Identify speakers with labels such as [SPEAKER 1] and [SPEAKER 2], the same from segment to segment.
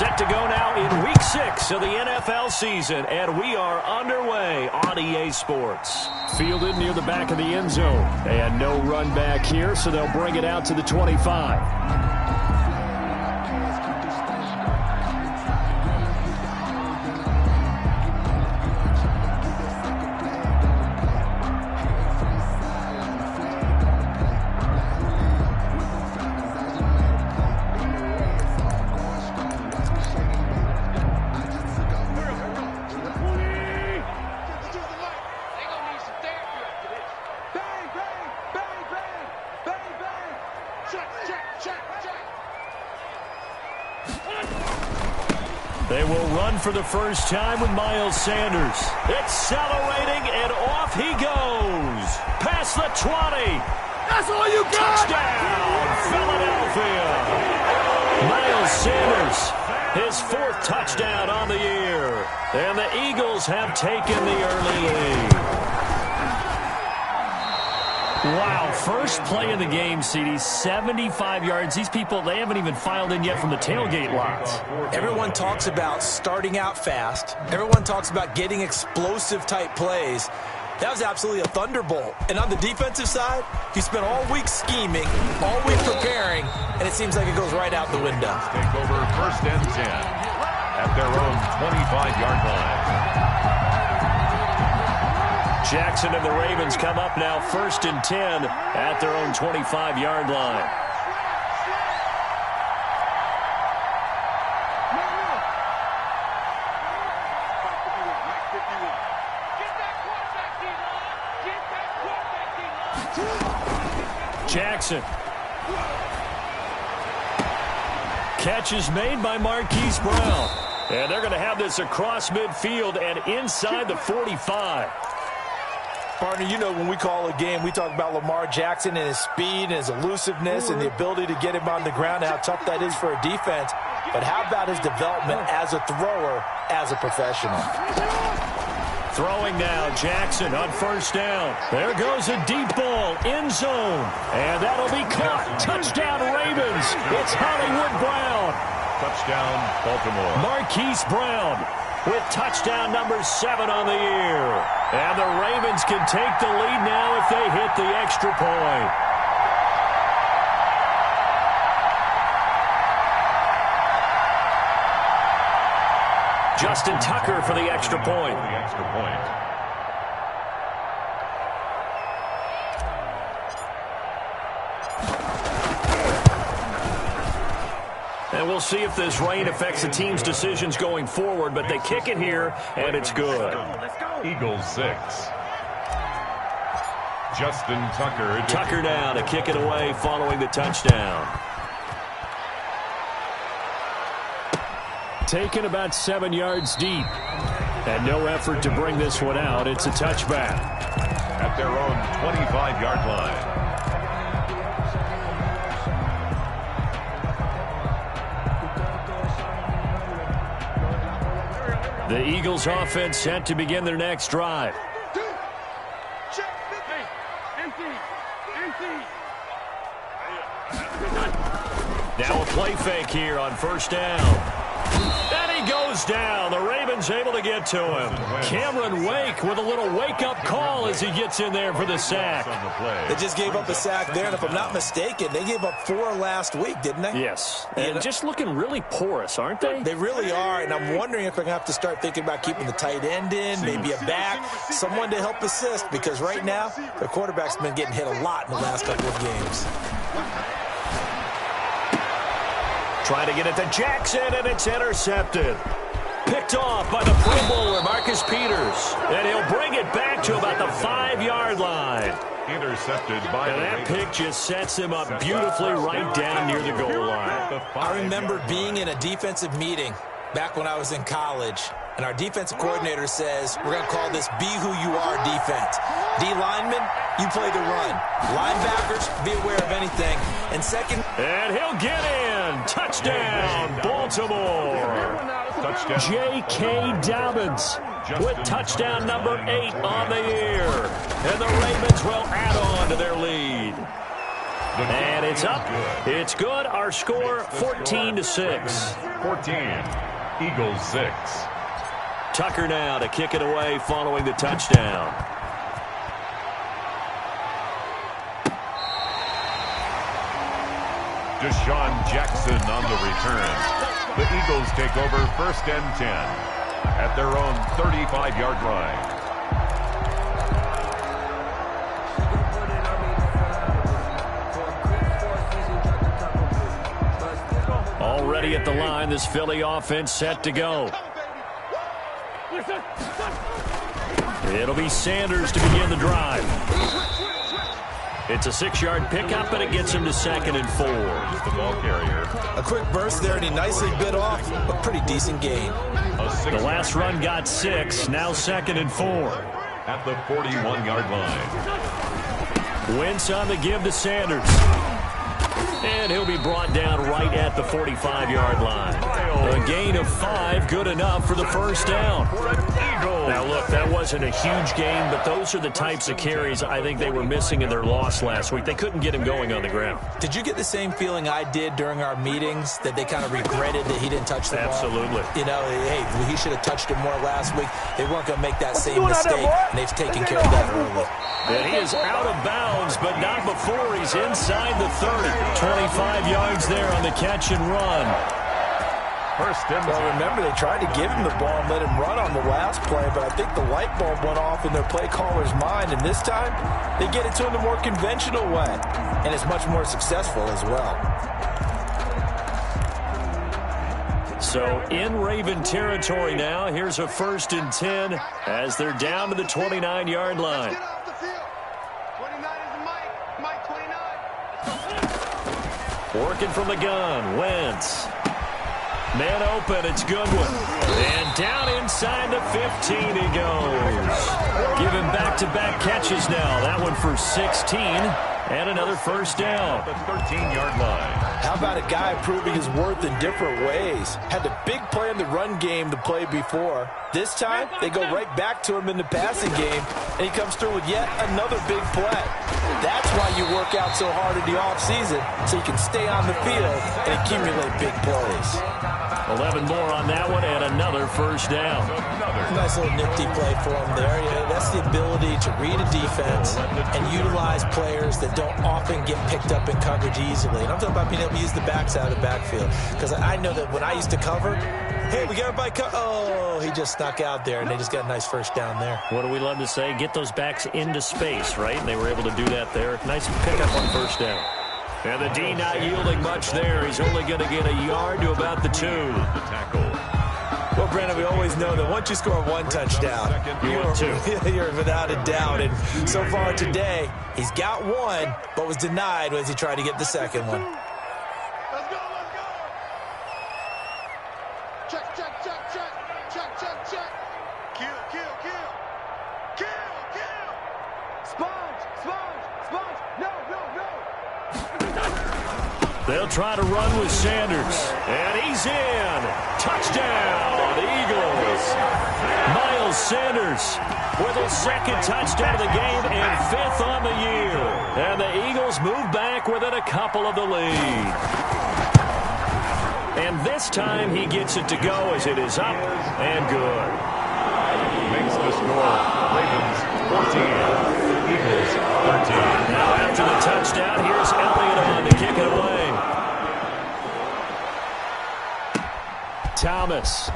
[SPEAKER 1] Set to go now in Week 6 of the NFL season, and we are underway on EA Sports. Fielded near the back of the end zone, and no run back here, so they'll bring it out to the 25. They will run for the first time with Miles Sanders. Accelerating, and off he goes. Past the 20.
[SPEAKER 2] That's all you got!
[SPEAKER 1] Touchdown, Philadelphia. Miles Sanders, his 4th touchdown on the year. And the Eagles have taken the early lead. Wow, first play of the game, CD, 75 yards. These people, they haven't even filed in yet from the tailgate lots.
[SPEAKER 3] Everyone talks about starting out fast. Everyone talks about getting explosive-type plays. That was absolutely a thunderbolt. And on the defensive side, you spent all week scheming, all week preparing, and it seems like it goes right out the window.
[SPEAKER 4] Take over 1st and 10 at their own 25-yard line.
[SPEAKER 1] Jackson and the Ravens come up now 1st and 10 at their own 25-yard line. Jackson. Catch is made by Marquise Brown. And they're going to have this across midfield and inside the 45.
[SPEAKER 3] Partner, you know when we call a game, we talk about Lamar Jackson and his speed and his elusiveness and the ability to get him on the ground, how tough that is for a defense. But how about his development as a thrower, as a professional?
[SPEAKER 1] Throwing now, Jackson on 1st down. There goes a deep ball, end zone. And that'll be caught. Touchdown, Ravens. It's Hollywood Brown.
[SPEAKER 4] Touchdown, Baltimore.
[SPEAKER 1] Marquise Brown with touchdown number 7 on the year. And the Ravens can take the lead now if they hit the extra point. Justin Tucker for the extra point. And we'll see if this rain affects the team's decisions going forward, but they kick it here, and it's good.
[SPEAKER 4] Eagles 6. Justin Tucker.
[SPEAKER 1] Tucker now to kick it away following the touchdown. Taken about 7 yards deep. And no effort to bring this one out. It's a touchback.
[SPEAKER 4] At their own 25-yard line.
[SPEAKER 1] The Eagles offense set to begin their next drive. Now a play fake here on 1st down. And he goes down. The Ravens able to get to him. Cameron Wake with a little wake-up call as he gets in there for the sack.
[SPEAKER 3] They just gave up a sack there, and if I'm not mistaken, they gave up 4 last week, didn't they?
[SPEAKER 1] Yes. And just looking really porous, aren't they?
[SPEAKER 3] They really are, and I'm wondering if they're going to have to start thinking about keeping the tight end in, maybe a back, someone to help assist, because right now, their quarterback's been getting hit a lot in the last couple of games.
[SPEAKER 1] Trying to get it to Jackson, and it's intercepted. Picked off by the Pro Bowler, Marcus Peters. And he'll bring it back to about the 5-yard line.
[SPEAKER 4] Intercepted by
[SPEAKER 1] and that pick just sets him up beautifully right down near the goal line.
[SPEAKER 3] I remember being in a defensive meeting back when I was in college, and our defensive coordinator says, we're going to call this Be Who You Are defense. D linemen, you play the run. Linebackers, be aware of anything. And second.
[SPEAKER 1] And he'll get in. Touchdown, Baltimore.
[SPEAKER 4] Touchdown.
[SPEAKER 1] J.K. Dobbins with touchdown number 8 on the year. And the Ravens will add on to their lead. And it's up. It's good. Our score, 14-6.
[SPEAKER 4] 14, Eagles 6.
[SPEAKER 1] Tucker now to kick it away following the touchdown.
[SPEAKER 4] Deshaun Jackson on the return. The Eagles take over 1st and 10 at their own 35-yard line.
[SPEAKER 1] Already at the line, this Philly offense set to go. It'll be Sanders to begin the drive. It's a 6-yard pickup, and it gets him to 2nd and 4.
[SPEAKER 4] He's the ball carrier.
[SPEAKER 3] A quick burst there, and he nicely bit off a pretty decent gain.
[SPEAKER 1] The last run got 6, now 2nd and 4.
[SPEAKER 4] At the 41-yard line.
[SPEAKER 1] Wentz on the give to Sanders. And he'll be brought down right at the 45-yard line. A gain of 5, good enough for the first down. Now, look, that wasn't a huge gain, but those are the types of carries I think they were missing in their loss last week. They couldn't get him going on the ground.
[SPEAKER 3] Did you get the same feeling I did during our meetings, that they kind of regretted that he didn't touch the ball?
[SPEAKER 1] Absolutely.
[SPEAKER 3] You know, hey, he should have touched it more last week. They weren't going to make that same mistake, and they've taken care of that early.
[SPEAKER 1] And he is out of bounds, but not before he's inside the 30. 25 yards there on the catch and run.
[SPEAKER 3] Well, remember, they tried to give him the ball and let him run on the last play, but I think the light bulb went off in their play caller's mind, and this time they get it to him the more conventional way, and it's much more successful as well.
[SPEAKER 1] So in Raven territory now, here's a 1st and 10 as they're down to the 29-yard line. Working from the gun, Wentz. Man open, it's Goodwin. And down inside the 15 he goes. Give him back-to-back catches now. That one for 16 and another first down.
[SPEAKER 4] The 13-yard line.
[SPEAKER 3] How about a guy proving his worth in different ways? Had the big play in the run game the play before. This time, they go right back to him in the passing game, and he comes through with yet another big play. That's why you work out so hard in the offseason, so you can stay on the field and accumulate big plays.
[SPEAKER 1] 11 more on that one and another first down.
[SPEAKER 3] Nice little nifty play for him there. Yeah, that's the ability to read a defense and utilize players that don't often get picked up in coverage easily. And I'm talking about being able to use the backs out of the backfield. Because I know that when I used to cover, hey, we got everybody oh, he just snuck out there, and they just got a nice first down there.
[SPEAKER 1] What do we love to say? Get those backs into space, right? And they were able to do that there. Nice pickup on first down. And the D not yielding much there. He's only going to get a yard to about the 2.
[SPEAKER 4] The tackle.
[SPEAKER 3] Well, Brandon, we always know that once you score one touchdown, you're without a doubt. And so far today, he's got one, but was denied as he tried to get the second one.
[SPEAKER 2] Let's go, let's go. Check, check, check, check. Check, check, check. Kill, kill, kill. Kill, kill. Sponge, sponge, sponge. No, no, no.
[SPEAKER 1] They'll try to run with Sanders. And he's in. Touchdown, Eagles. Miles Sanders with his 2nd touchdown of the game and 5th on the year. And the Eagles move back within a couple of the lead. And this time he gets it to go as it is up and good.
[SPEAKER 4] Makes the score. Ravens 14. Eagles 13.
[SPEAKER 1] Now after the touchdown, here's Elliott on to kick it away. Thomas.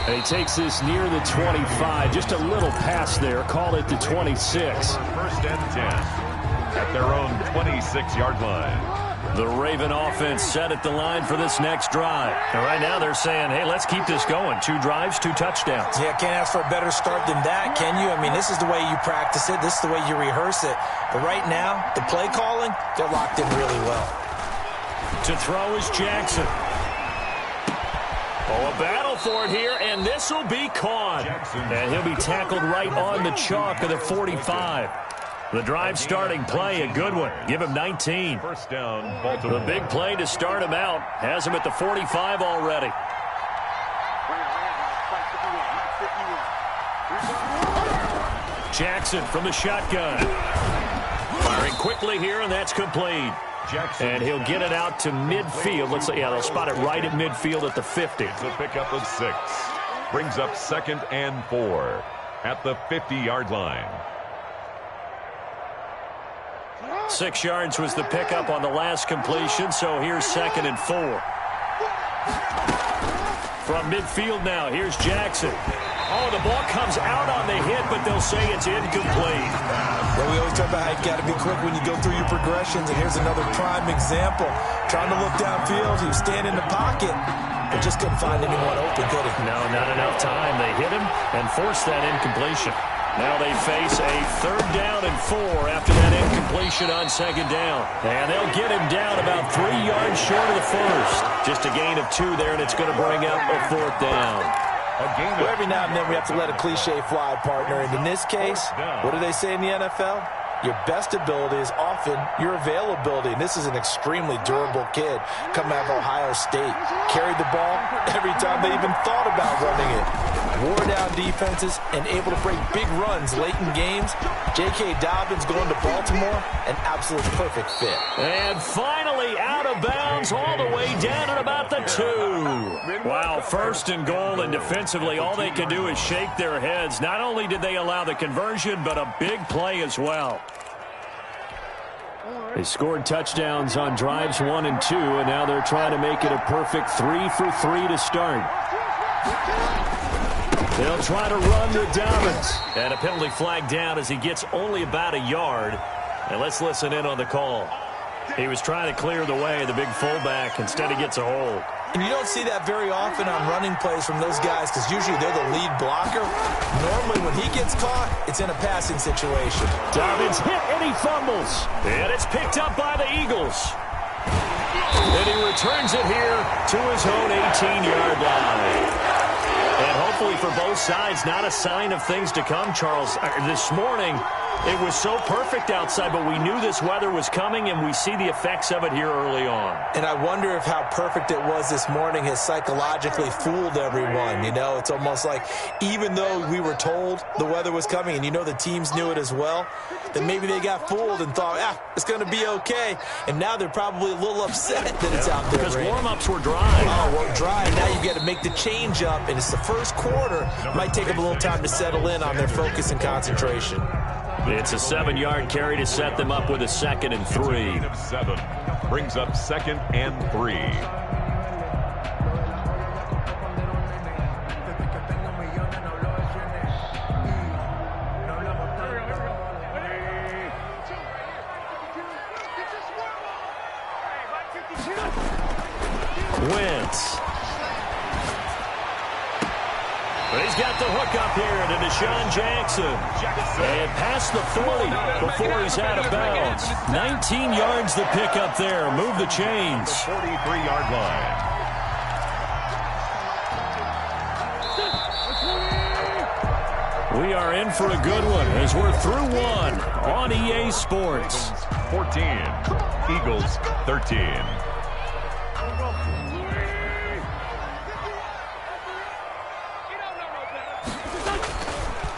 [SPEAKER 1] And he takes this near the 25. Just a little pass there. Call it the 26.
[SPEAKER 4] 1st and 10 at their own 26-yard line.
[SPEAKER 1] The Raven offense set at the line for this next drive. And right now they're saying, hey, let's keep this going. 2 drives, 2 touchdowns.
[SPEAKER 3] Yeah, can't ask for a better start than that, can you? I mean, this is the way you practice it. This is the way you rehearse it. But right now, the play calling, they're locked in really well.
[SPEAKER 1] To throw is Jackson. Oh, a battle for it here, and this will be caught. And he'll be tackled right on the chalk of the 45. The drive starting play, a good one. Give him 19.
[SPEAKER 4] First down, Baltimore.
[SPEAKER 1] The big play to start him out. Has him at the 45 already. Jackson from the shotgun. Very quickly here, and that's complete. And he'll get it out to midfield. Let's say, they'll spot it right at midfield at the 50.
[SPEAKER 4] It's a pickup of 6. Brings up 2nd and 4 at the 50-yard line.
[SPEAKER 1] 6 yards was the pickup on the last completion, so here's 2nd and 4. From midfield now, here's Jackson. Oh, the ball comes out on the hit, but they'll say it's incomplete.
[SPEAKER 3] Well, we always talk about how you got to be quick when you go through your progressions, and here's another prime example. Trying to look downfield, he was standing in the pocket, but just couldn't find anyone open, could he?
[SPEAKER 1] No, not enough time. They hit him and forced that incompletion. Now they face a 3rd down and 4 after that incompletion on 2nd down. And they'll get him down about 3 yards short of the first. Just a gain of 2 there, and it's going to bring up a 4th down.
[SPEAKER 3] Well, every now and then we have to let a cliche fly, partner. And in this case, what do they say in the NFL? Your best ability is often your availability. And this is an extremely durable kid coming out of Ohio State. Carried the ball every time they even thought about running it. Wore down defenses and able to break big runs late in games. J.K. Dobbins going to Baltimore, an absolute perfect fit.
[SPEAKER 1] And finally out of bounds all the way down at about the 2. Wow, 1st and goal, and defensively all they can do is shake their heads. Not only did they allow the conversion, but a big play as well. They scored touchdowns on drives 1 and 2, and now they're trying to make it a perfect 3 for 3 to start. They'll try to run with Dobbins. And a penalty flag down as he gets only about a yard. And let's listen in on the call. He was trying to clear the way, the big fullback. Instead, he gets a hold.
[SPEAKER 3] And you don't see that very often on running plays from those guys because usually they're the lead blocker. Normally, when he gets caught, it's in a passing situation.
[SPEAKER 1] Dobbins hit, and he fumbles. And it's picked up by the Eagles. And he returns it here to his own 18-yard line. And hopefully for both sides, not a sign of things to come, Charles. This morning, it was so perfect outside, but we knew this weather was coming, and we see the effects of it here early on.
[SPEAKER 3] And I wonder if how perfect it was this morning has psychologically fooled everyone. You know, it's almost like even though we were told the weather was coming, and you know the teams knew it as well, that maybe they got fooled and thought, it's going to be okay. And now they're probably a little upset that it's out there.
[SPEAKER 1] Because warm-ups were dry.
[SPEAKER 3] Oh, well, dry. Now you got to make the change up, and it's the first quarter. Might take them a little time to settle in on their focus and concentration.
[SPEAKER 1] It's a 7-yard carry to set them up with a 2nd and 3.
[SPEAKER 4] 7 brings up 2nd and 3.
[SPEAKER 1] Wentz. But he's got the hook up here to Deshaun Jackson. And past the 40 before he's out of bounds. 19 yards the pick up there. Move the chains.
[SPEAKER 4] 43-yard line.
[SPEAKER 1] We are in for a good one as we're through one on EA Sports.
[SPEAKER 4] 14. Eagles 13.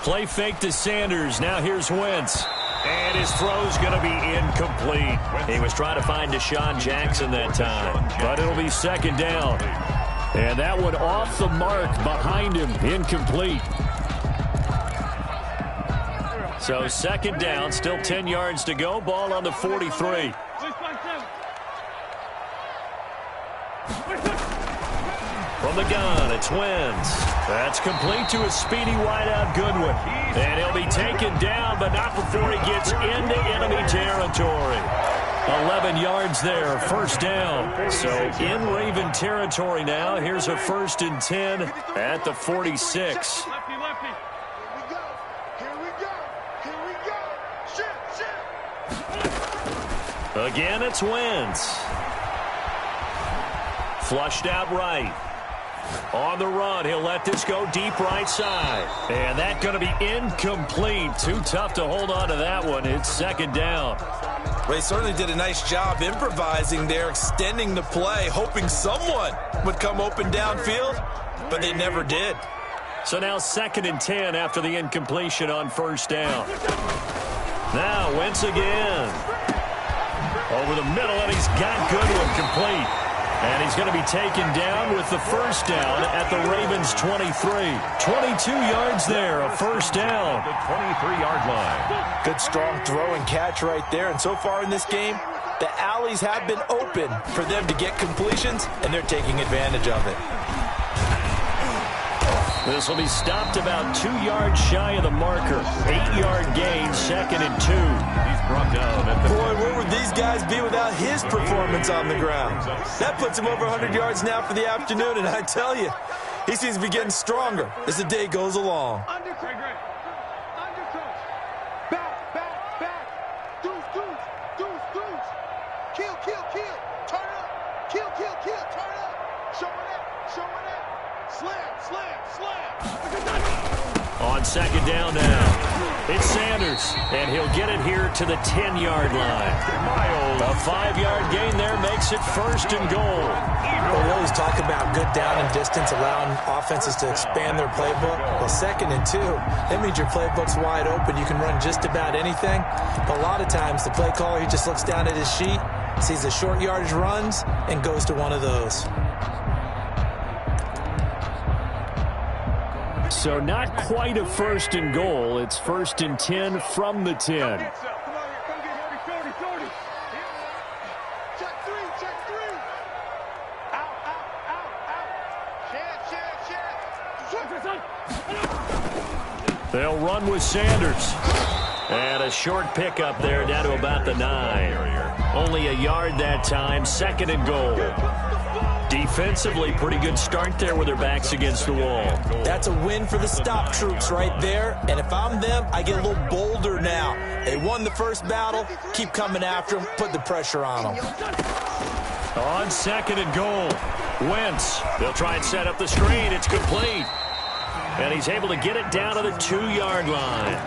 [SPEAKER 1] Play fake to Sanders. Now here's Wentz. And his throw's going to be incomplete. He was trying to find Deshaun Jackson that time. But it'll be 2nd down. And that one off the mark behind him. Incomplete. So 2nd down. Still 10 yards to go. Ball on the 43. From the gun, it's Wentz. That's complete to a speedy wideout Goodwin. And he'll be taken down, but not before he gets into enemy territory. 11 yards there, 1st down. So in Raven territory now. Here's a 1st and 10 at the 46.
[SPEAKER 2] Here we go. Shit.
[SPEAKER 1] Again, it's Wentz. Flushed out right. On the run, he'll let this go deep right side. And that's going to be incomplete. Too tough to hold on to that one. It's 2nd down.
[SPEAKER 3] Well, they certainly did a nice job improvising there, extending the play, hoping someone would come open downfield, but they never did.
[SPEAKER 1] So now 2nd and 10 after the incompletion on 1st down. Now Wentz again. Over the middle, and he's got Goodwin complete. And he's going to be taken down with the first down at the Ravens' 23. 22 yards there, a first down.
[SPEAKER 4] The 23-yard line.
[SPEAKER 3] Good strong throw and catch right there. And so far in this game, the alleys have been open for them to get completions, and they're taking advantage of it.
[SPEAKER 1] This will be stopped about 2 yards shy of the marker. 8-yard gain, 2nd and 2.
[SPEAKER 4] He's brought down at the...
[SPEAKER 3] Boy, where would these guys be without his performance on the ground? That puts him over 100 yards now for the afternoon, and I tell you, he seems to be getting stronger as the day goes along.
[SPEAKER 2] Undercut. Back. Deuce. Kill. Turn up. Kill. Turn up. Showing up. Slam.
[SPEAKER 1] On 2nd down now, it's Sanders, and he'll get it here to the 10-yard line. A 5-yard gain there makes it 1st and goal.
[SPEAKER 3] We always talk about good down and distance, allowing offenses to expand their playbook. Well, 2nd and 2, that means your playbook's wide open. You can run just about anything. But a lot of times, the play caller, he just looks down at his sheet, sees the short yardage runs, and goes to one of those.
[SPEAKER 1] So not quite a 1st and goal. It's 1st and 10 from the 10.
[SPEAKER 2] Come get heavy, 30. Check three. Out. Shed.
[SPEAKER 1] They'll run with Sanders. And a short pickup there down to about the 9. Only a yard that time, 2nd and goal. Defensively, pretty good start there with their backs against the wall.
[SPEAKER 3] That's a win for the stop troops right there. And if I'm them, I get a little bolder now. They won the first battle. Keep coming after them. Put the pressure on them.
[SPEAKER 1] On 2nd and goal, Wentz. They'll try and set up the screen. It's complete. And he's able to get it down to the 2-yard line.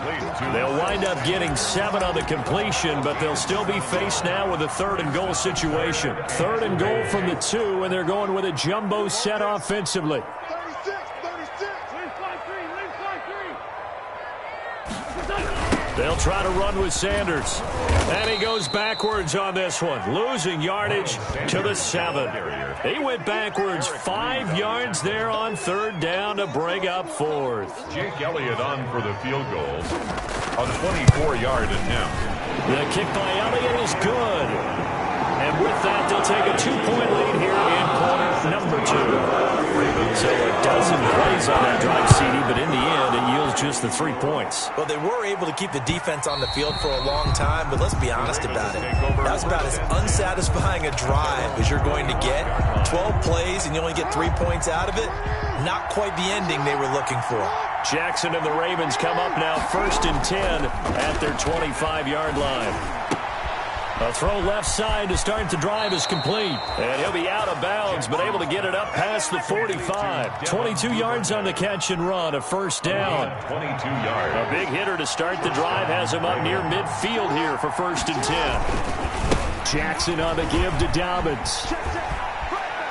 [SPEAKER 1] They'll wind up getting 7 on the completion, but they'll still be faced now with a 3rd and goal situation. 3rd and goal from the 2, and they're going with a jumbo set offensively.
[SPEAKER 2] 36. Leave 5-3.
[SPEAKER 1] They'll try to run with Sanders. And he goes backwards on this one, losing yardage to the 7. He went backwards 5 yards there on 3rd down to bring up 4th.
[SPEAKER 4] Jake Elliott on for the field goal. A 24-yard attempt.
[SPEAKER 1] The kick by Elliott is good. And with that, they'll take a 2-point lead here in quarter number 2. So a dozen plays on that drive, CD, but in the end, it yields just the 3 points.
[SPEAKER 3] Well, they were able to keep the defense on the field for a long time, but let's be honest about it. That was about as unsatisfying a drive as you're going to get. 12 plays, and you only get 3 points out of it. Not quite the ending they were looking for.
[SPEAKER 1] Jackson and the Ravens come up now 1st and 10 at their 25-yard line. A throw left side to start the drive is complete. And he'll be out of bounds, but able to get it up past the 45. 22 yards on the catch and run, a 1st down.
[SPEAKER 4] 22 yards.
[SPEAKER 1] A big hitter to start the drive has him up near midfield here for 1st and 10. Jackson on the give to Dobbins.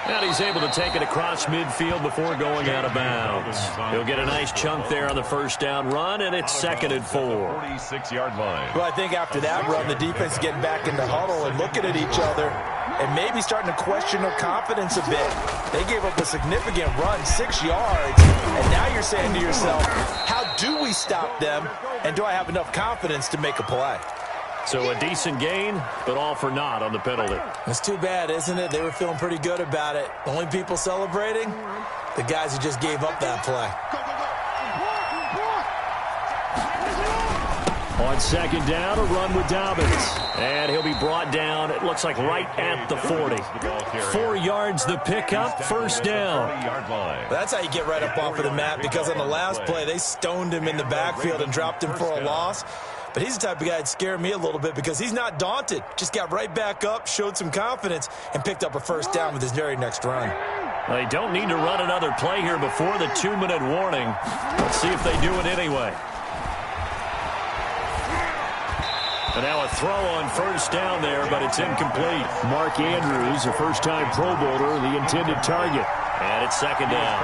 [SPEAKER 1] And he's able to take it across midfield before going out of bounds. He'll get a nice chunk there on the 1st down run, and it's 2nd and 4.
[SPEAKER 4] 46-yard line.
[SPEAKER 3] Well, I think after that run, the defense is getting back into huddle and looking at each other and maybe starting to question their confidence a bit. They gave up a significant run, 6 yards, and now you're saying to yourself, how do we stop them, and do I have enough confidence to make a play?
[SPEAKER 1] So a decent gain, but all for naught on the penalty.
[SPEAKER 3] It's too bad, isn't it? They were feeling pretty good about it. The only people celebrating, the guys who just gave up that play.
[SPEAKER 1] On 2nd down, a run with Dobbins. And he'll be brought down, it looks like right at the 40. 4 yards the pickup, 1st down.
[SPEAKER 3] That's how you get right up off of the mat, because on the last play, they stoned him in the backfield and dropped him for a loss. But he's the type of guy that scared me a little bit because he's not daunted. Just got right back up, showed some confidence, and picked up a 1st down with his very next run.
[SPEAKER 1] They don't need to run another play here before the 2-minute warning. Let's see if they do it anyway. And now a throw on 1st down there, but it's incomplete. Mark Andrews, a first-time Pro Bowler, the intended target. And it's second down.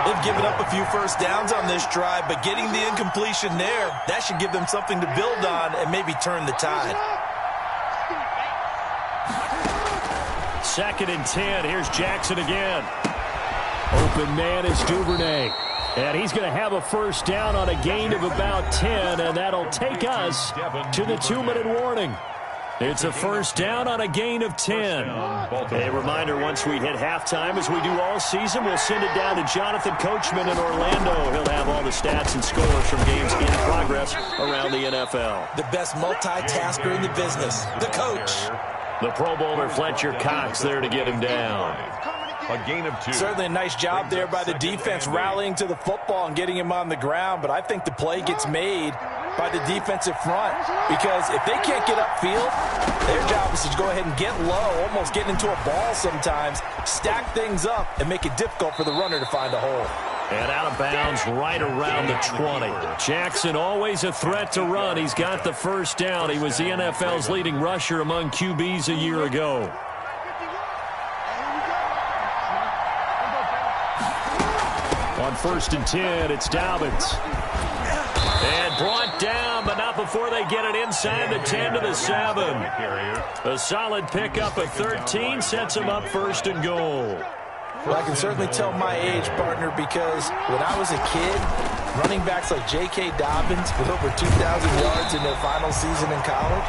[SPEAKER 3] They've given up a few first downs on this drive, but getting the incompletion there, that should give them something to build on and maybe turn the tide.
[SPEAKER 1] Second and 10. Here's Jackson again. Open man is Duvernay. And he's going to have a first down on a gain of about 10, and that'll take us to the 2-minute warning. It's a first down on a gain of 10. A reminder, once we hit halftime, as we do all season, we'll send it down to Jonathan Coachman in Orlando. He'll have all the stats and scores from games in progress around the NFL.
[SPEAKER 3] The best multitasker in the business, the coach.
[SPEAKER 1] The Pro Bowler Fletcher Cox there to get him down.
[SPEAKER 4] A gain of 2.
[SPEAKER 3] Certainly a nice job there by the defense rallying to the football and getting him on the ground, but I think the play gets made by the defensive front, because if they can't get upfield, their job is to go ahead and get low, almost get into a ball sometimes, stack things up, and make it difficult for the runner to find a hole.
[SPEAKER 1] And out of bounds right around the 20. Jackson always a threat to run. He's got the first down. He was the NFL's leading rusher among QBs a year ago. On first and 10, it's Dobbins. And brought down, but not before they get it inside the 10 to the 7. A solid pickup of 13 sets them up first and goal.
[SPEAKER 3] Well, I can certainly tell my age, partner, because when I was a kid, running backs like J.K. Dobbins with over 2,000 yards in their final season in college,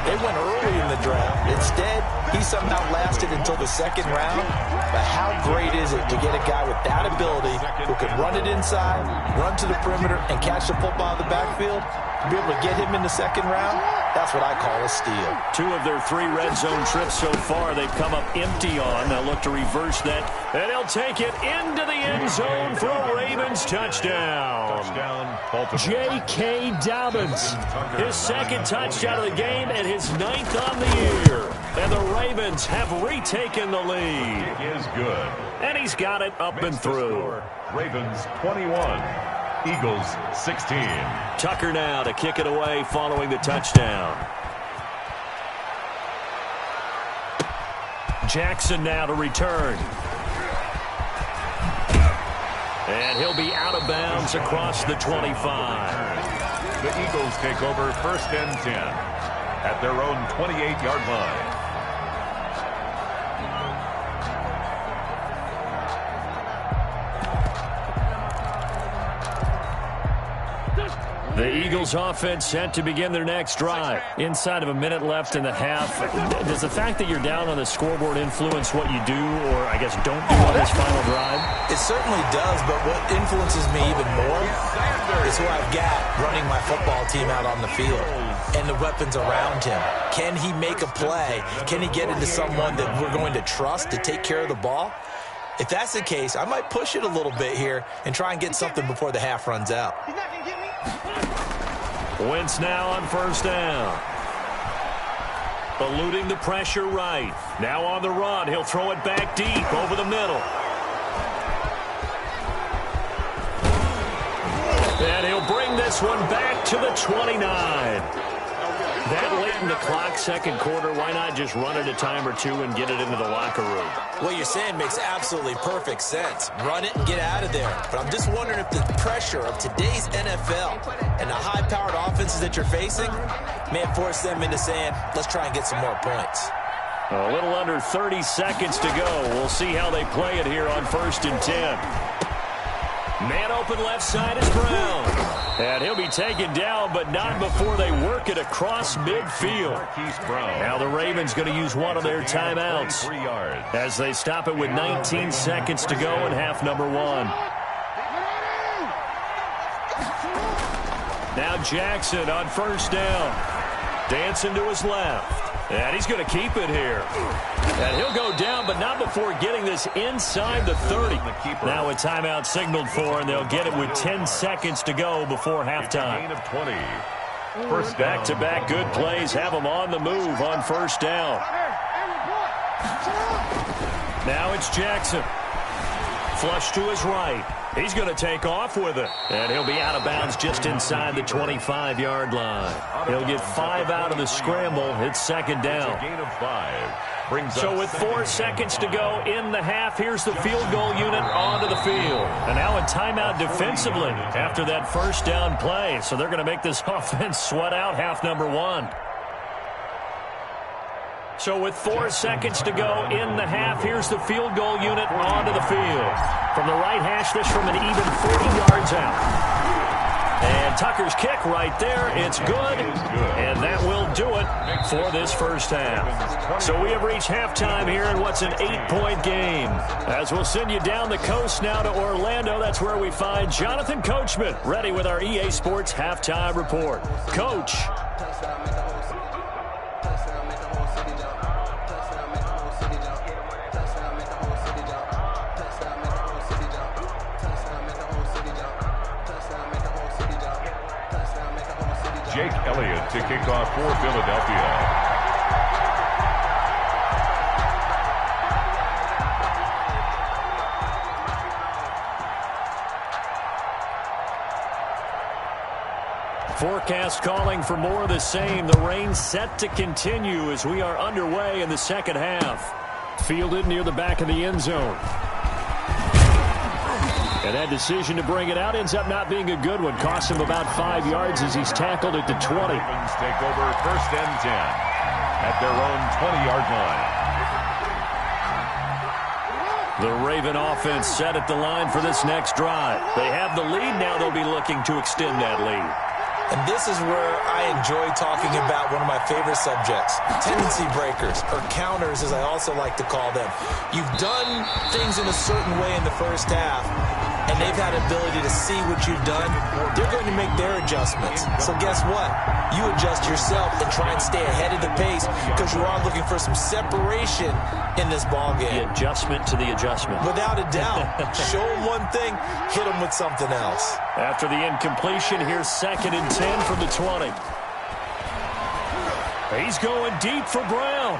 [SPEAKER 3] they went early in the draft. Instead, he somehow lasted until the second round. But how great is it to get a guy with that ability who can run it inside, run to the perimeter, and catch the football in the backfield? To be able to get him in the second round, that's what I call a steal. 2
[SPEAKER 1] of their 3 red zone trips so far, they've come up empty on. They'll look to reverse that, and they'll take it into the end zone for a Ravens touchdown. J.K. Dobbins, his second touchdown of the game and his 9th on the year. And the Ravens have retaken the lead.
[SPEAKER 4] It is good.
[SPEAKER 1] And he's got it up and through.
[SPEAKER 4] Ravens 21, Eagles 16.
[SPEAKER 1] Tucker now to kick it away following the touchdown. Jackson now to return. And he'll be out of bounds across the 25.
[SPEAKER 4] The Eagles take over first and 10 at their own 28-yard line.
[SPEAKER 1] The Eagles offense set to begin their next drive. Inside of a minute left in the half. Does the fact that you're down on the scoreboard influence what you do, or I guess don't do on this final drive?
[SPEAKER 3] It certainly does, but what influences me even more is who I've got running my football team out on the field and the weapons around him. Can he make a play? Can he get into someone that we're going to trust to take care of the ball? If that's the case, I might push it a little bit here and try and get something before the half runs out.
[SPEAKER 1] Wentz now on first down. Eluding the pressure right. Now on the run. He'll throw it back deep over the middle. And he'll bring this one back to the 29. That late in the clock, second quarter, why not just run it a time or two and get it into the locker room?
[SPEAKER 3] What you're saying makes absolutely perfect sense. Run it and get out of there. But I'm just wondering if the pressure of today's NFL and the high-powered offenses that you're facing may have forced them into saying, let's try and get some more points.
[SPEAKER 1] A little under 30 seconds to go. We'll see how they play it here on first and 10. Man open left side is Brown. And he'll be taken down, but not before they work it across midfield. Now the Ravens going to use one of their timeouts as they stop it with 19 seconds to go in half number 1. Now Jackson on first down. Dancing to his left. And he's going to keep it here. And he'll go down, but not before getting this inside the 30. Now a timeout signaled for, and they'll get it with 10 seconds to go before halftime. Back-to-back good plays have them on the move on first down. Now it's Jackson. Flush to his right. He's going to take off with it. And he'll be out of bounds just inside the 25-yard line. He'll get 5 out of the scramble. It's second down.
[SPEAKER 4] Gain of 5.
[SPEAKER 1] So with 4 seconds to go in the half, here's the field goal unit onto the field. And now a timeout defensively after that first down play. So they're going to make this offense sweat out half number 1. So with 4 seconds to go in the half, here's the field goal unit onto the field. From the right hash, this from an even 40 yards out. And Tucker's kick right there. It's good. And that will do it for this first half. So we have reached halftime here in what's an 8-point game. As we'll send you down the coast now to Orlando. That's where we find Jonathan Coachman ready with our EA Sports halftime report. Coach.
[SPEAKER 4] Jake Elliott to kick off for Philadelphia.
[SPEAKER 1] Forecast calling for more of the same. The rain set to continue as we are underway in the second half. Fielded near the back of the end zone. And that decision to bring it out ends up not being a good one. Cost him about 5 yards as he's tackled at the 20.
[SPEAKER 4] Ravens take over first and 10 at their own 20-yard line.
[SPEAKER 1] The Raven offense set at the line for this next drive. They have the lead. Now they'll be looking to extend that lead.
[SPEAKER 3] And this is where I enjoy talking about one of my favorite subjects, tendency breakers, or counters as I also like to call them. You've done things in a certain way in the first half, and they've had ability to see what you've done. They're going to make their adjustments. So guess what? You adjust yourself and try and stay ahead of the pace because you are looking for some separation in this ball game.
[SPEAKER 1] The adjustment to the adjustment.
[SPEAKER 3] Without a doubt. Show them one thing, hit them with something else.
[SPEAKER 1] After the incompletion, here's 2nd and 10 from the 20. He's going deep for Brown.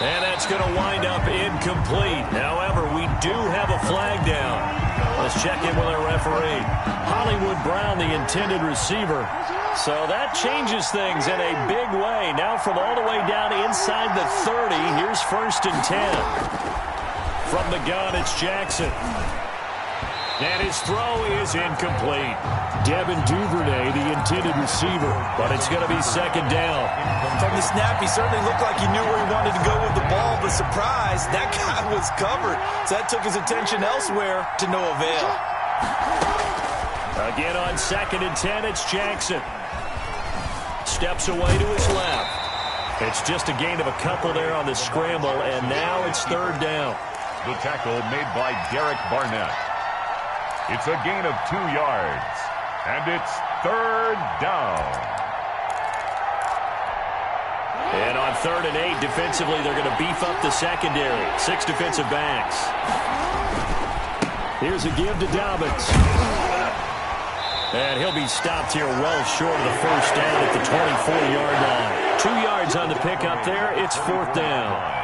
[SPEAKER 1] And that's going to wind up incomplete. However, we do have a flag down. Let's check in with our referee. Hollywood Brown, the intended receiver. So that changes things in a big way. Now from all the way down inside the 30, here's 1st and 10. From the gun, it's Jackson. And his throw is incomplete. Devin Duvernay, the intended receiver, but it's going to be 2nd down.
[SPEAKER 3] From the snap, he certainly looked like he knew where he wanted to go with the ball, but surprise, that guy was covered. So that took his attention elsewhere to no avail.
[SPEAKER 1] Again on 2nd and 10, it's Jackson. Steps away to his left. It's just a gain of a couple there on the scramble, and now it's 3rd down.
[SPEAKER 4] The tackle made by Derek Barnett. It's a gain of 2 yards, and it's 3rd down.
[SPEAKER 1] And on 3rd and 8, defensively, they're going to beef up the secondary. 6 defensive backs. Here's a give to Dobbins. And he'll be stopped here well short of the first down at the 24-yard line. 2 yards on the pickup there. It's 4th down.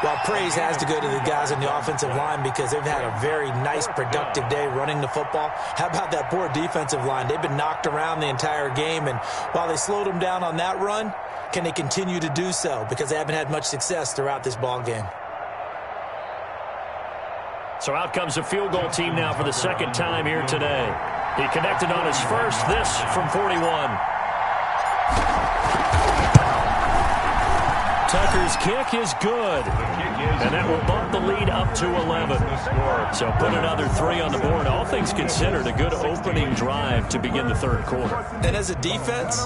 [SPEAKER 3] Well, praise has to go to the guys on the offensive line because they've had a very nice, productive day running the football. How about that poor defensive line? They've been knocked around the entire game, and while they slowed them down on that run, can they continue to do so? Because they haven't had much success throughout this ball game.
[SPEAKER 1] So out comes the field goal team now for the 2nd time here today. He connected on his first, this from 41. Tucker's kick is good, and that will bump the lead up to 11. So put another 3 on the board. All things considered, a good opening drive to begin the 3rd quarter.
[SPEAKER 3] And as a defense,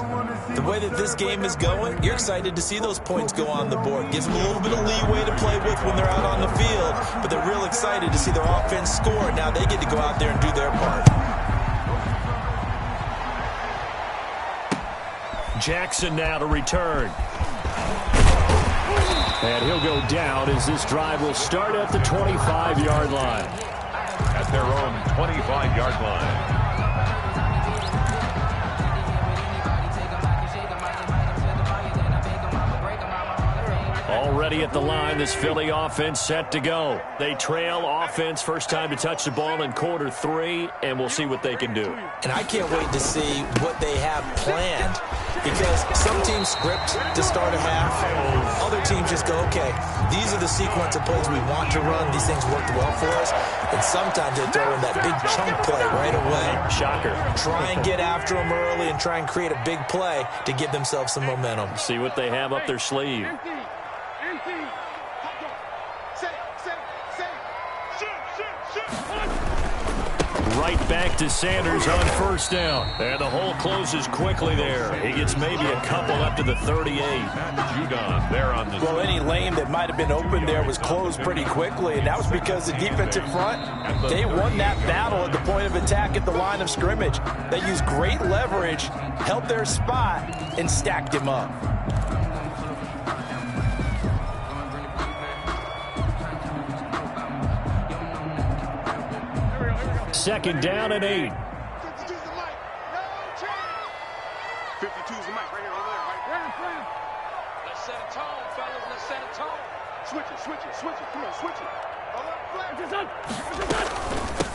[SPEAKER 3] the way that this game is going, you're excited to see those points go on the board. Gives them a little bit of leeway to play with when they're out on the field, but they're real excited to see their offense score. Now they get to go out there and do their part.
[SPEAKER 1] Jackson now to return. And he'll go down as this drive will start at the 25-yard line.
[SPEAKER 4] At their own 25-yard line.
[SPEAKER 1] Already at the line, this Philly offense set to go. They trail offense, first time to touch the ball in quarter 3, and we'll see what they can do.
[SPEAKER 3] And I can't wait to see what they have planned, because some teams script to start a half. Other teams just go, okay, these are the sequence of plays we want to run. These things worked well for us. And sometimes they throw in that big chunk play right away.
[SPEAKER 1] Shocker.
[SPEAKER 3] Try and get after them early and try and create a big play to give themselves some momentum.
[SPEAKER 1] See what they have up their sleeve. Right back to Sanders on first down. And the hole closes quickly there. He gets maybe a couple up to the 38.
[SPEAKER 4] Judon there on the
[SPEAKER 3] Well, any lane that might have been open there was closed pretty quickly, and that was because the defensive front, they won that battle at the point of attack at the line of scrimmage. They used great leverage, held their spot, and stacked him up.
[SPEAKER 1] Second down and 8.
[SPEAKER 2] 52's the mic. No chance. 52's the mic right here, over there, right? Let's set a tone, fellas. Let's set a tone. Switch it. Come on, switch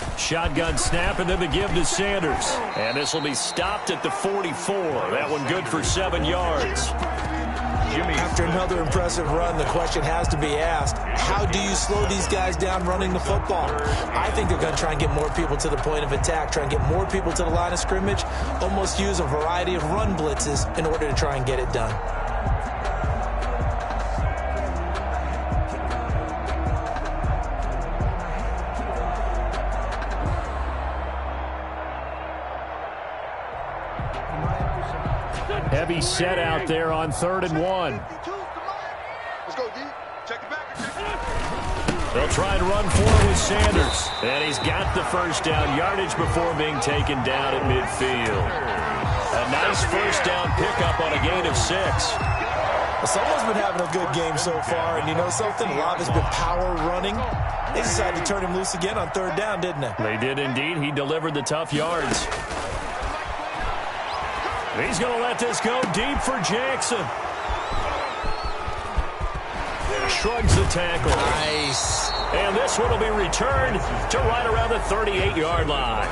[SPEAKER 2] it.
[SPEAKER 1] Shotgun snap, and then the give to Sanders. And this will be stopped at the 44. That one good for 7 yards.
[SPEAKER 3] After another impressive run, the question has to be asked, how do you slow these guys down running the football? I think they're going to try and get more people to the point of attack, try and get more people to the line of scrimmage, almost use a variety of run blitzes in order to try and get it done.
[SPEAKER 1] Heavy set out there on 3rd and 1.
[SPEAKER 2] Let's go, D. Check it back.
[SPEAKER 1] They'll try and run forward with Sanders. And he's got the first down yardage before being taken down at midfield. A nice first down pickup on a gain of 6.
[SPEAKER 3] Well, someone's been having a good game so far, and you know something? A lot has been power running. They decided to turn him loose again on 3rd down, didn't they?
[SPEAKER 1] They did indeed. He delivered the tough yards. He's going to let this go deep for Jackson. Shrugs the tackle.
[SPEAKER 3] Nice.
[SPEAKER 1] And this one will be returned to right around the 38-yard line.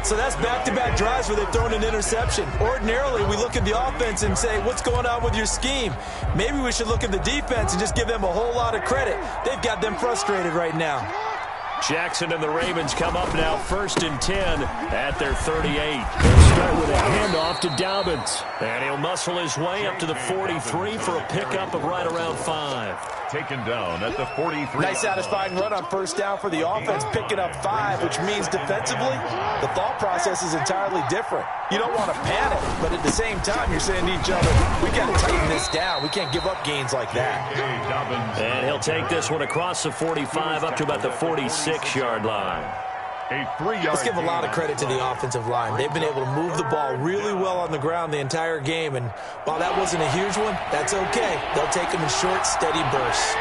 [SPEAKER 3] So that's back-to-back drives where they've thrown an interception. Ordinarily, we look at the offense and say, what's going on with your scheme? Maybe we should look at the defense and just give them a whole lot of credit. They've got them frustrated right now.
[SPEAKER 1] Jackson and the Ravens come up now 1st and 10 at their 38. They'll start with a handoff to Dobbins. And he'll muscle his way up to the 43 for a pickup of right around 5.
[SPEAKER 4] taken down at the 43.
[SPEAKER 3] Nice satisfying run on first down for the offense, picking up 5, which means defensively, the thought process is entirely different. You don't want to panic, but at the same time, you're saying to each other, we got to tighten this down. We can't give up gains like that.
[SPEAKER 1] And he'll take this one across the 45 up to about the 46-yard line.
[SPEAKER 3] Let's give a lot of credit to the offensive line. They've been able to move the ball really well on the ground the entire game, and while that wasn't a huge one, that's okay. They'll take them in short, steady bursts.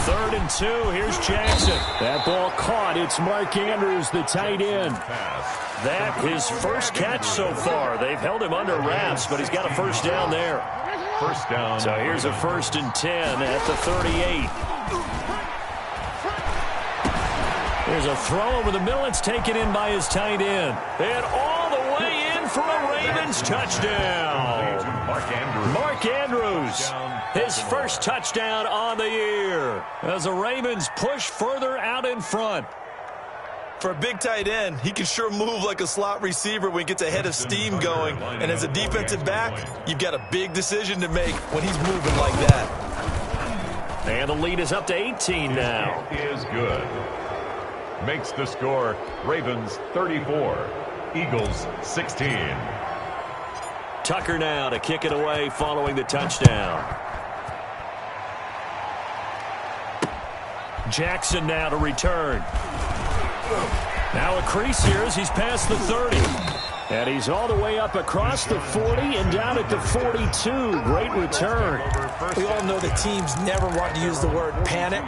[SPEAKER 1] Third and 2, here's Jackson. That ball caught. It's Mark Andrews, the tight end. That his first catch so far. They've held him under wraps, but he's got a first down there.
[SPEAKER 4] First down.
[SPEAKER 1] So here's a 1st and 10 at the 38. There's a throw over the middle. It's taken in by his tight end. And all the way in for a Ravens touchdown. Mark Andrews, his first touchdown on the year as the Ravens push further out in front.
[SPEAKER 3] For a big tight end, he can sure move like a slot receiver when he gets a head of steam going. And as a defensive back, you've got a big decision to make when he's moving like that.
[SPEAKER 1] And the lead is up to 18 now.
[SPEAKER 4] Is good. Makes the score Ravens 34, Eagles 16.
[SPEAKER 1] Tucker now to kick it away following the touchdown. Jackson now to return. Now a crease here as he's past the 30. And he's all the way up across the 40 and down at the 42. Great return.
[SPEAKER 3] We all know that teams never want to use the word panic,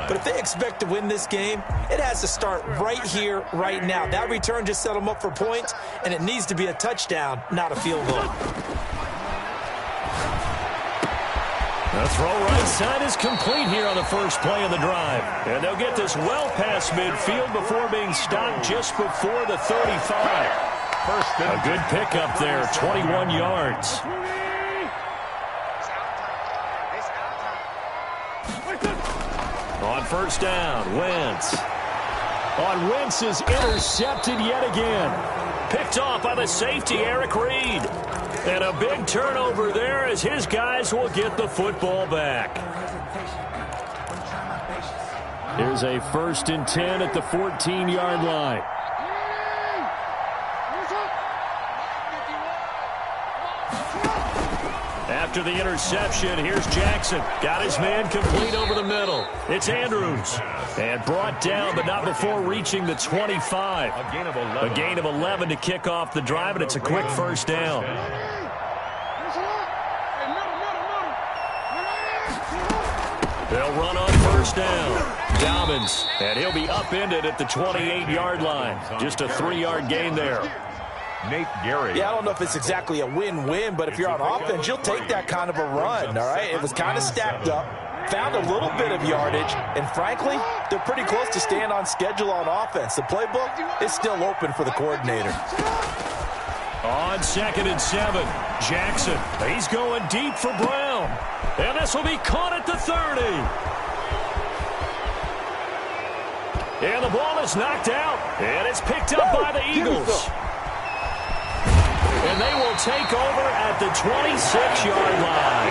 [SPEAKER 3] but if they expect to win this game, it has to start right here, right now. That return just set them up for points, and it needs to be a touchdown, not a field goal.
[SPEAKER 1] The throw right side is complete here on the first play of the drive. And they'll get this well past midfield before being stopped just before the 35. A good pickup there, 21 yards. On first down, Wentz. On Wentz is intercepted yet again. Picked off by the safety, Eric Reed. And a big turnover there as his guys will get the football back. Here's a 1st and 10 at the 14-yard line. After the interception, here's Jackson. Got his man complete over the middle. It's Andrews. And brought down, but not before reaching the 25. A gain of 11 to kick off the drive, and it's a quick first down. They'll run on first down. Dobbins, and he'll be upended at the 28-yard line. Just a 3-yard gain there.
[SPEAKER 4] Nate Gary.
[SPEAKER 3] Yeah, I don't know if it's exactly a win-win, but if you're on offense, you'll take that kind of a run, all right? It was kind of stacked up, found a little bit of yardage, and frankly, they're pretty close to staying on schedule on offense. The playbook is still open for the coordinator.
[SPEAKER 1] On 2nd and 7, Jackson. He's going deep for Brown. And this will be caught at the 30. And the ball is knocked out. And it's picked up by the Eagles. And they will take over at the 26-yard line.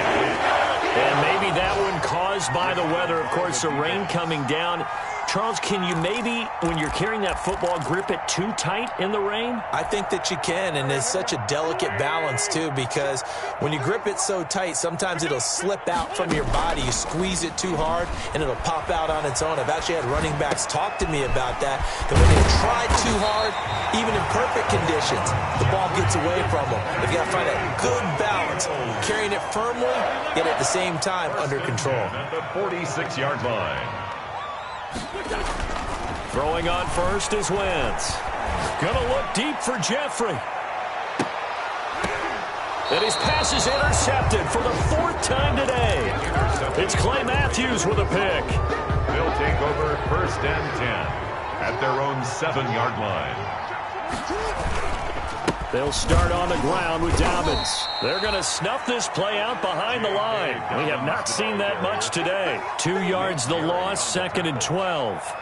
[SPEAKER 1] And maybe that one caused by the weather. Of course, the rain coming down. Charles, can you maybe, when you're carrying that football, grip it too tight in the rain?
[SPEAKER 3] I think that you can, and it's such a delicate balance, too, because when you grip it so tight, sometimes it'll slip out from your body. You squeeze it too hard, and it'll pop out on its own. I've actually had running backs talk to me about that when they try too hard, even in perfect conditions, the ball gets away from them. They've got to find that good balance, carrying it firmly, yet at the same time under control.
[SPEAKER 4] At the 46-yard line.
[SPEAKER 1] Throwing on first is Wentz. Gonna look deep for Jeffrey. And his pass is intercepted for the 4th time today. It's Clay Matthews with a pick.
[SPEAKER 4] They'll take over 1st and 10 at their own 7-yard line.
[SPEAKER 1] They'll start on the ground with Dobbins. They're going to snuff this play out behind the line. We have not seen that much today. 2 yards the loss, 2nd and 12.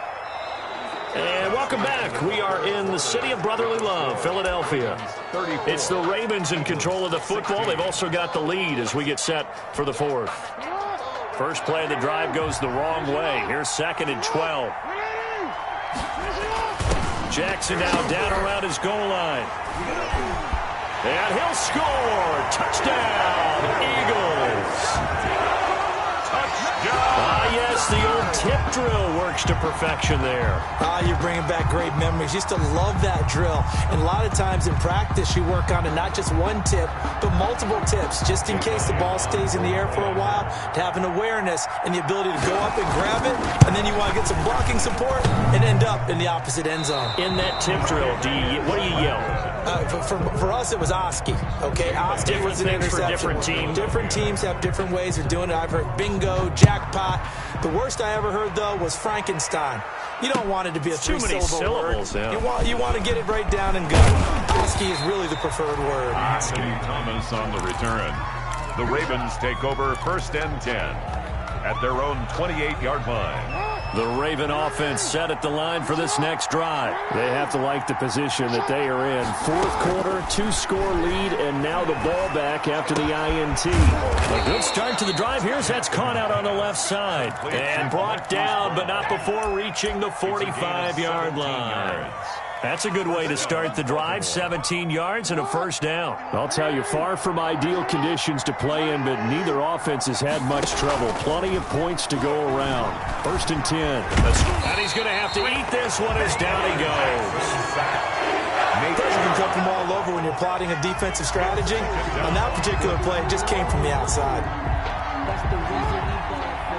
[SPEAKER 1] And welcome back. We are in the city of brotherly love, Philadelphia. It's the Ravens in control of the football. They've also got the lead as we get set for the 4th. First play of the drive goes the wrong way. Here's 2nd and 12. Jackson now down around his goal line. And he'll score. Touchdown, Eagles. Yes, the old tip drill works to perfection there.
[SPEAKER 3] You're bringing back great memories. Used to love that drill. And a lot of times in practice, you work on it, not just one tip, but multiple tips, just in case the ball stays in the air for a while, to have an awareness and the ability to go up and grab it, and then you want to get some blocking support and end up in the opposite end zone.
[SPEAKER 1] In that tip drill, what do you yell?
[SPEAKER 3] For us, it was Oski. Okay, Oski was an interception.
[SPEAKER 1] Different teams.
[SPEAKER 3] Different teams have different ways of doing it. I've heard bingo, jackpot. The worst I ever heard, though, was Frankenstein. You don't want it to be a three-syllable word.
[SPEAKER 1] Yeah.
[SPEAKER 3] You want to get it right down and go. Oski is really the preferred word.
[SPEAKER 4] Oski Thomas on the return. The Ravens take over 1st and 10 at their own 28-yard line.
[SPEAKER 1] The Raven offense set at the line for this next drive. They have to like the position that they are in. 4th quarter, 2-score lead, and now the ball back after the INT. A good start to the drive. Here's that's caught out on the left side. And brought down, but not before reaching the 45-yard line. That's a good way to start the drive. 17 yards and a first down. I'll tell you, far from ideal conditions to play in, but neither offense has had much trouble. Plenty of points to go around. 1st and 10. And he's going to have to eat this one as down he goes.
[SPEAKER 3] Pressure can come jump them all over when you're plotting a defensive strategy. On that particular play, it just came from the outside.
[SPEAKER 5] That's the reason we ball for.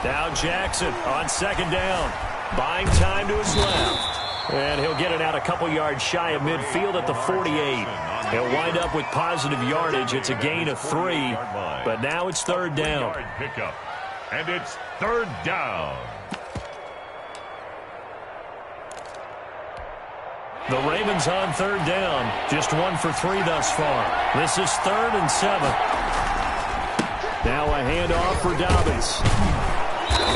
[SPEAKER 1] Now Jackson on second down. Buying time to his left. And he'll get it out a couple yards shy of midfield at the 48. He'll wind up with positive yardage. It's a gain of 3. But now it's third down.
[SPEAKER 4] Pickup. And it's third down.
[SPEAKER 1] The Ravens on third down. Just 1 for 3 thus far. This is 3rd and 7. Now a handoff for Dobbins.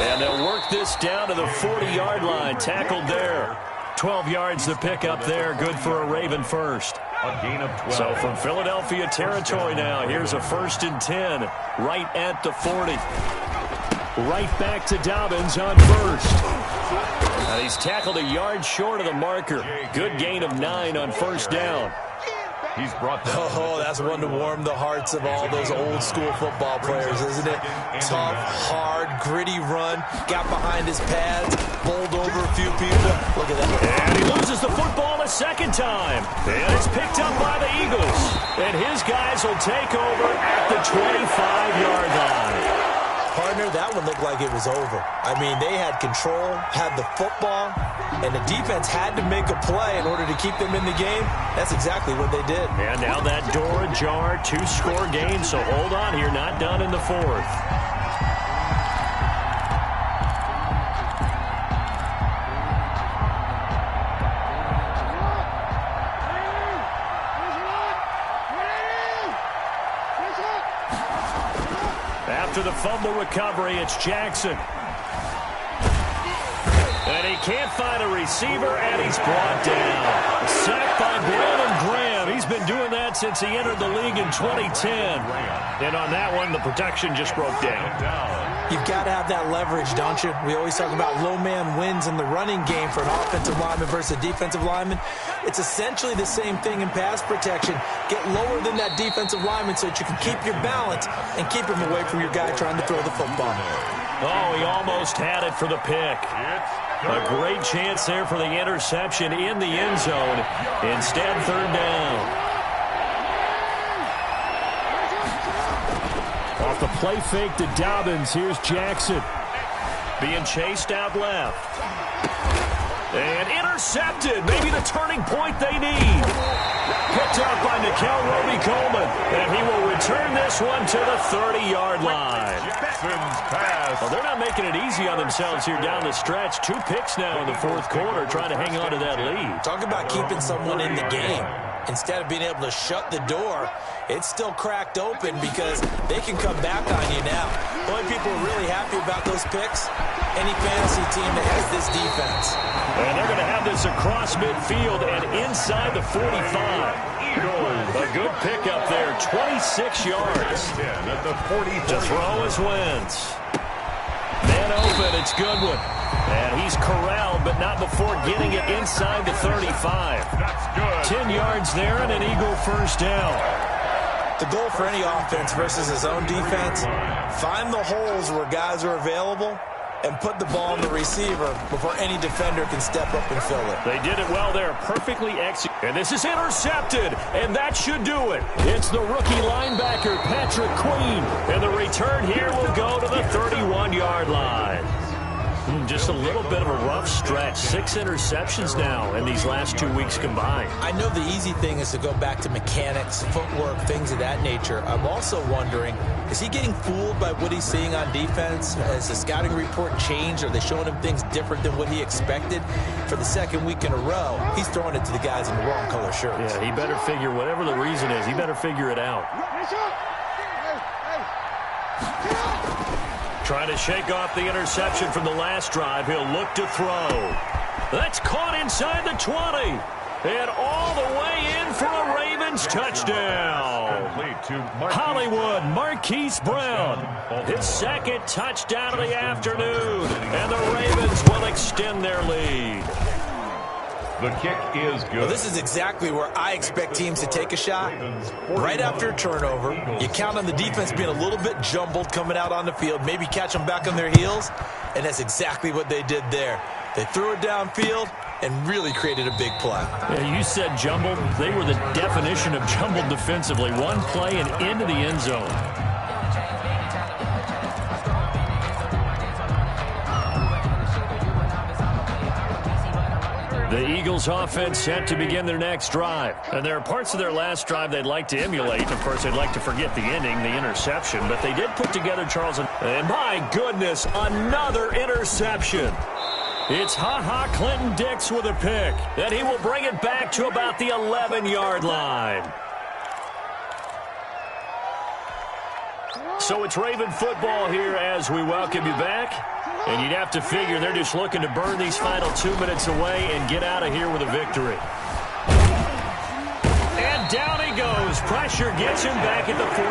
[SPEAKER 1] And they'll work this down to the 40-yard line. Tackled there. 12 yards to pick up there. Good for a Raven first.
[SPEAKER 4] A gain of 12.
[SPEAKER 1] So from Philadelphia territory now, here's a 1st and 10 right at the 40. Right back to Dobbins on first. And he's tackled a yard short of the marker. Good gain of 9 on first down.
[SPEAKER 4] He's brought down.
[SPEAKER 3] Oh, that's one to warm the hearts of all those old school football players, isn't it? Tough, hard, gritty run. Got behind his pads, bowled over a few people. Look at that.
[SPEAKER 1] And he loses the football a second time. And it's picked up by the Eagles. And his guys will take over at the 25-yard line.
[SPEAKER 3] Partner, that one looked like it was over. I mean, they had control, had the football, and the defense had to make a play in order to keep them in the game. That's exactly what they did.
[SPEAKER 1] And now that door ajar, 2-score game, so hold on here, not done in the 4th. After the fumble recovery, it's Jackson. And he can't find a receiver, and he's brought down. Sacked by Brandon Graham. He's been doing that since he entered the league in 2010. And on that one, the protection just broke down.
[SPEAKER 3] You've got to have that leverage, don't you? We always talk about low man wins in the running game for an offensive lineman versus a defensive lineman. It's essentially the same thing in pass protection. Get lower than that defensive lineman so that you can keep your balance and keep him away from your guy trying to throw the football.
[SPEAKER 1] Oh, he almost had it for the pick. A great chance there for the interception in the end zone. Instead, third down. Off the play fake to Dobbins, here's Jackson. Being chased out left. And intercepted. Maybe the turning point they need. Picked up by Nickel Roby-Coleman. And he will return this one to the 30-yard line.
[SPEAKER 4] Jackson's pass.
[SPEAKER 1] Well, they're not making it easy on themselves here down the stretch. 2 picks now in the 4th quarter, trying to hang on to that lead.
[SPEAKER 3] Talk about keeping someone in the game. Instead of being able to shut the door, it's still cracked open because they can come back on you now. The only people who are really happy about those picks, any fantasy team that has this defense.
[SPEAKER 1] And they're going to have this across midfield and inside the 45. A good pickup there, 26 yards.
[SPEAKER 4] At the 40.
[SPEAKER 1] To throw is Wentz. Man open, it's Goodwin. And he's corralled, but not before getting it inside the 35.
[SPEAKER 4] That's good.
[SPEAKER 1] 10 yards there and an Eagle first down.
[SPEAKER 3] The goal for any offense versus his own defense, find the holes where guys are available and put the ball on the receiver before any defender can step up and fill it.
[SPEAKER 1] They did it well there, perfectly executed. And this is intercepted, and that should do it. It's the rookie linebacker, Patrick Queen, and the return here will go to the 31-yard line. Just a little bit of a rough stretch. 6 interceptions now in these last 2 weeks combined.
[SPEAKER 3] I know the easy thing is to go back to mechanics, footwork, things of that nature. I'm also wondering, is he getting fooled by what he's seeing on defense? Has the scouting report changed? Are they showing him things different than what he expected? For the 2nd week in a row, he's throwing it to the guys in the wrong color shirts.
[SPEAKER 1] Yeah, he better figure, whatever the reason is, he better figure it out. Trying to shake off the interception from the last drive. He'll look to throw. That's caught inside the 20. And all the way in for a Ravens touchdown. Hollywood Marquise Brown. His 2nd touchdown of the afternoon. And the Ravens will extend their lead.
[SPEAKER 4] The kick is good.
[SPEAKER 3] Well, this is exactly where I expect teams to take a shot. Right after a turnover, you count on the defense being a little bit jumbled coming out on the field, maybe catch them back on their heels, and that's exactly what they did there. They threw it downfield and really created a big play.
[SPEAKER 1] Yeah, you said jumbled. They were the definition of jumbled defensively. One play and into the end zone. The Eagles offense set to begin their next drive. And there are parts of their last drive they'd like to emulate. Of course, they'd like to forget the ending, the interception. But they did put together, Charles, and my goodness, another interception. It's Ha-Ha Clinton-Dix with a pick. And he will bring it back to about the 11-yard line. So it's Raven football here as we welcome you back. And you'd have to figure they're just looking to burn these final 2 minutes away and get out of here with a victory. And down he goes. Pressure gets him back at the 14.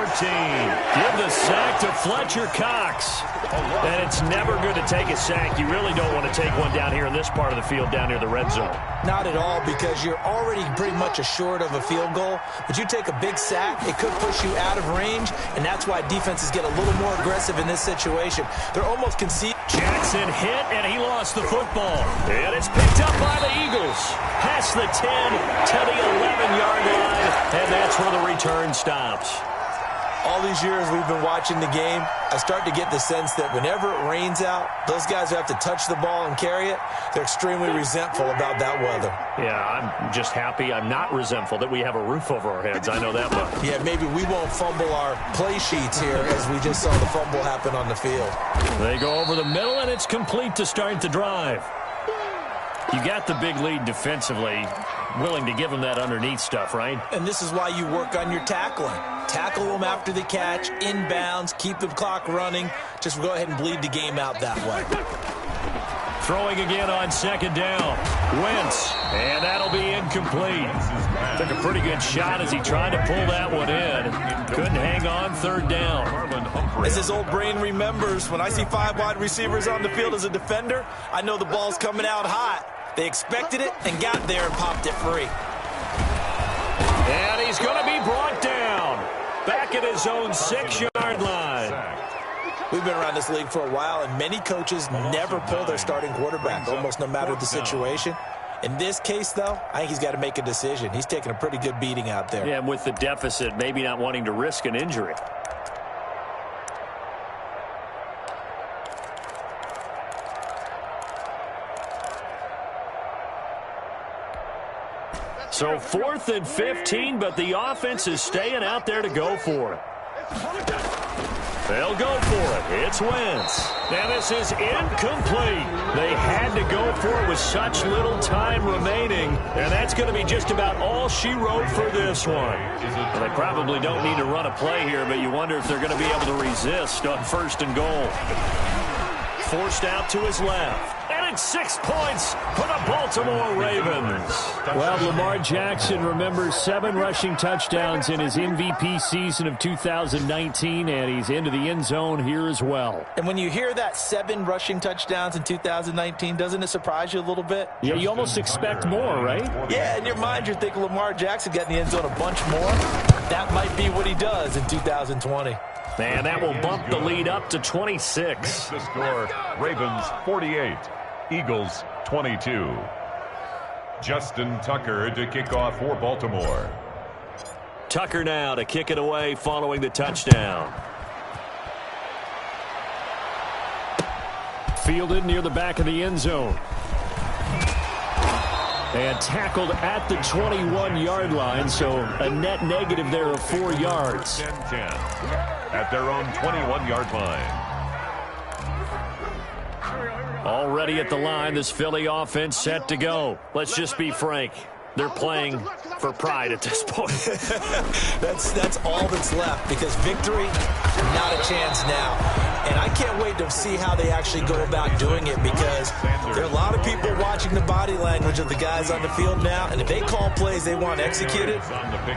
[SPEAKER 1] Give the sack to Fletcher Cox. And it's never good to take a sack. You really don't want to take one down here in this part of the field down near the red zone.
[SPEAKER 3] Not at all, because you're already pretty much assured of a field goal. But you take a big sack, it could push you out of range, and that's why defenses get a little more aggressive in this situation. They're almost conceding.
[SPEAKER 1] Jackson hit, and he lost the football. And it's picked up by the Eagles. Past the 10 to the 11-yard line, and that's where the return stops.
[SPEAKER 3] All these years we've been watching the game, I start to get the sense that whenever it rains out, those guys who have to touch the ball and carry it, they're extremely resentful about that weather.
[SPEAKER 1] Yeah, I'm just happy I'm not resentful that we have a roof over our heads. I know that much.
[SPEAKER 3] Yeah, maybe we won't fumble our play sheets here as we just saw the fumble happen on the field.
[SPEAKER 1] They go over the middle, and it's complete to start the drive. You got the big lead defensively, willing to give them that underneath stuff, right?
[SPEAKER 3] And this is why you work on your tackling. Tackle them after the catch, inbounds, keep the clock running. Just go ahead and bleed the game out that way.
[SPEAKER 1] Throwing again on second down. Wentz, and that'll be incomplete. Took a pretty good shot as he tried to pull that one in. Couldn't hang on third down.
[SPEAKER 3] As his old brain remembers, when I see 5 wide receivers on the field as a defender, I know the ball's coming out hot. They expected it and got there and popped it free.
[SPEAKER 1] And he's going to be brought down. Back at his own 6-yard line.
[SPEAKER 3] We've been around this league for a while, and many coaches never pull their starting quarterback, almost no matter the situation. In this case, though, I think he's got to make a decision. He's taking a pretty good beating out there.
[SPEAKER 1] Yeah, and with the deficit, maybe not wanting to risk an injury. So 4th and 15, but the offense is staying out there to go for it. They'll go for it. It's Wentz. Now this is incomplete. They had to go for it with such little time remaining, and that's going to be just about all she wrote for this one. Well, they probably don't need to run a play here, but you wonder if they're going to be able to resist on 1st and goal. Forced out to his left. And it's 6 points for the Baltimore Ravens. Well, Lamar Jackson remembers 7 rushing touchdowns in his MVP season of 2019, and he's into the end zone here as well.
[SPEAKER 3] And when you hear that 7 rushing touchdowns in 2019, doesn't it surprise you a little bit?
[SPEAKER 1] Yeah, you almost expect more, right?
[SPEAKER 3] Yeah, in your mind you're thinking Lamar Jackson got in the end zone a bunch more. That might be what he does in 2020.
[SPEAKER 1] And that will bump the lead up to 26.
[SPEAKER 4] The score, Ravens 48, Eagles 22. Justin Tucker to kick off for Baltimore.
[SPEAKER 1] Tucker now to kick it away following the touchdown. Fielded near the back of the end zone. And tackled at the 21-yard line, so a net negative there of 4 yards.
[SPEAKER 4] 10-10 at their own 21-yard line.
[SPEAKER 1] Already at the line, this Philly offense set to go. Let's just be frank. They're playing for pride at this point.
[SPEAKER 3] That's all that's left, because victory, not a chance now. And I can't wait to see how they actually go about doing it, because there are a lot of people watching the body language of the guys on the field now, and if they call plays they want executed,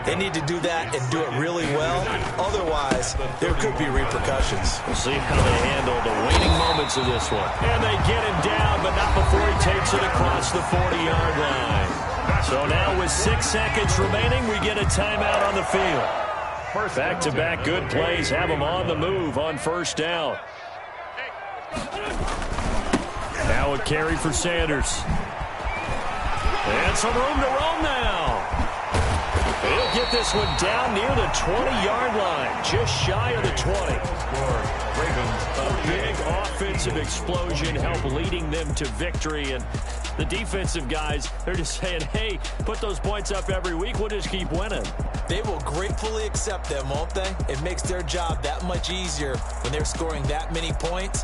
[SPEAKER 3] they need to do that and do it really well. Otherwise, there could be repercussions.
[SPEAKER 1] We'll see how they handle the waning moments of this one. And they get him down, but not before he takes it across the 40-yard line. So now with 6 seconds remaining, we get a timeout on the field. Back-to-back good plays have them on the move on first down. Now a carry for Sanders. And some room to roam now. He'll get this one down near the 20-yard line, just shy of the 20. A big offensive explosion helped leading them to victory. And the defensive guys, they're just saying, hey, put those points up every week. We'll just keep winning.
[SPEAKER 3] They will gratefully accept them, won't they? It makes their job that much easier when they're scoring that many points.